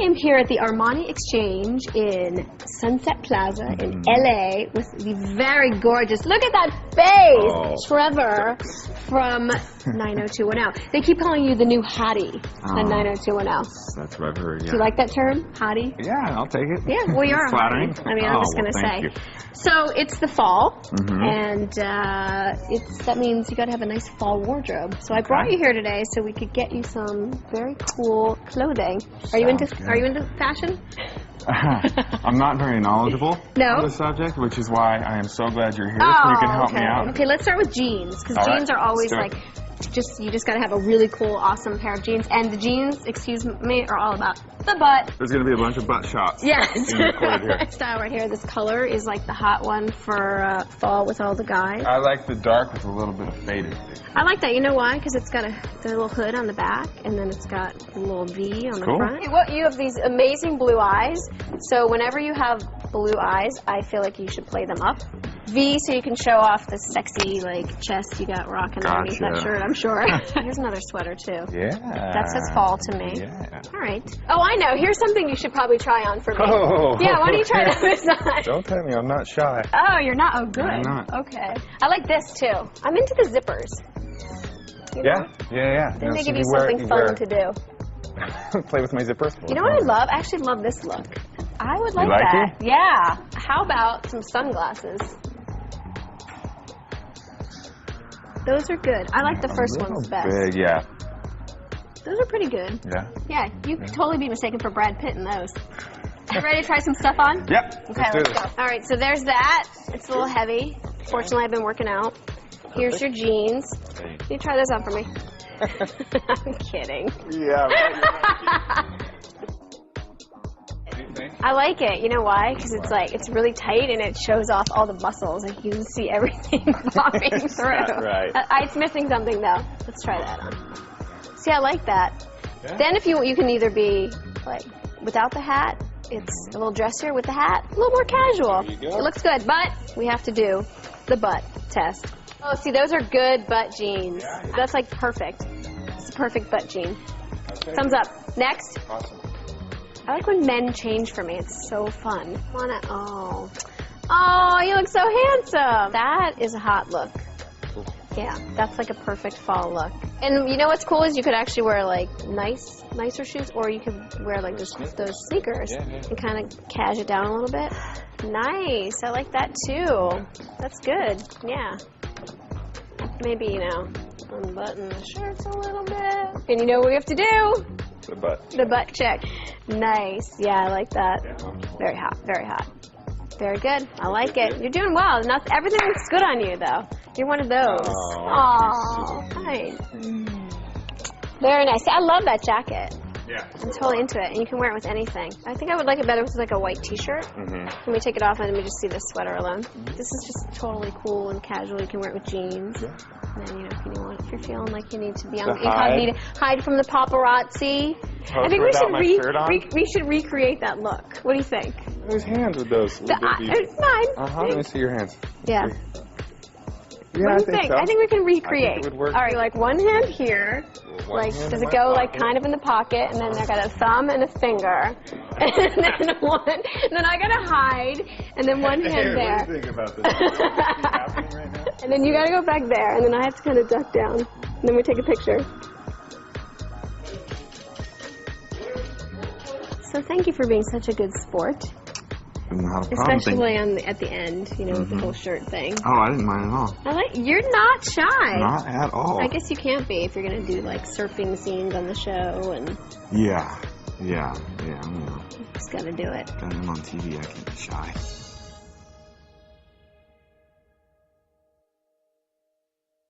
am here at the Armani Exchange in Sunset Plaza in LA with the very gorgeous, look at that face, Trevor from 90210. They keep calling you the new hottie at 90210. That's what I've heard, yeah. Do you like that term, hottie? Yeah, I'll take it. Yeah, well, you're a flattering. hottie. I mean, I'm just going to say. You. So it's the fall, and that means you got to have a nice fall wardrobe. So I brought you here today so we could get you some very cool clothing. Are you into fashion? I'm not very knowledgeable on the subject, which is why I am so glad you're here so you can help me out. Okay, let's start with jeans, because jeans are always like, you just got to have a really cool, awesome pair of jeans. And the jeans, excuse me, are all about the butt. There's going to be a bunch of butt shots. Yes. Style right here. This color is like the hot one for fall with all the guys. I like the dark with a little bit of faded. I like that. You know why? Because it's got the little hood on the back, and then it's got a little V on the front. You have these amazing blue eyes, so whenever you have blue eyes, I feel like you should play them up. V, so you can show off the sexy, like, chest you got rocking underneath that shirt, I'm sure. Here's another sweater, too. Yeah. That says fall to me. Yeah. All right. Oh, I know. Here's something you should probably try on for me. Oh. Yeah, why don't you try this on? Don't tell me, I'm not shy. Oh, you're not? Oh, good. I'm not. Okay. I like this, too. I'm into the zippers. You know? Yeah. Then they give you something fun to do. Play with my zippers. You know what I love? I actually love this look. I would like that. It? Yeah. How about some sunglasses? Those are good. I like the first ones best. Big, yeah. Those are pretty good. Yeah. Yeah, you could totally be mistaken for Brad Pitt in those. You ready to try some stuff on? Yep. Okay, let's go. All right, so there's that. It's a little heavy. Fortunately, I've been working out. Here's your jeans. Can you try those on for me? I'm kidding. Yeah. I like it. You know why? Because it's really tight and it shows off all the muscles. Like you can see everything popping through. Right. It's missing something though. Let's try that on. See, I like that. Yeah. Then if you can either be like without the hat, it's a little dressier. With the hat, a little more casual. There you go. It looks good, but we have to do the butt test. Oh, see, those are good butt jeans. Yeah. That's like perfect. It's a perfect butt jean. Okay. Thumbs up. Next. Awesome. I like when men change for me. It's so fun. Oh, you look so handsome. That is a hot look. Cool. Yeah, that's like a perfect fall look. And you know what's cool is you could actually wear like nicer shoes, or you could wear like those sneakers and kind of cash it down a little bit. Nice. I like that too. That's good. Yeah. Maybe, unbutton the shirts a little bit. And you know what we have to do? The butt. The butt check. Nice. Yeah, I like that. Very hot. Very hot. Very good. I like it. You're doing well. Everything looks good on you, though. You're one of those. Oh, nice. Very nice. See, I love that jacket. Yeah. I'm totally into it, and you can wear it with anything. I think I would like it better with like a white t-shirt. Can we take it off and let me just see this sweater alone? This is just totally cool and casual. You can wear it with jeans. Yeah. And then, if you're feeling like you need to be on incognito, hide from the paparazzi. I think we should recreate that look. What do you think? Whose hands with those? It's mine. Let me see your hands. Yeah. Yeah, what do you think? So. I think we can recreate. I think it would work. All right, like one hand here. Does it go like kind of in the pocket, and then I got a thumb and a finger, and then I gotta hide, and then one hand there. What do you think about this? Is happening right now? And then you gotta go back there, and then I have to kind of duck down, and then we take a picture. So thank you for being such a good sport. Not a problem. Especially at the end, with the whole shirt thing. Oh, I didn't mind at all. You're not shy. Not at all. I guess you can't be if you're gonna do like surfing scenes on the show and. Yeah. Just gotta do it. I'm on TV. I can't be shy.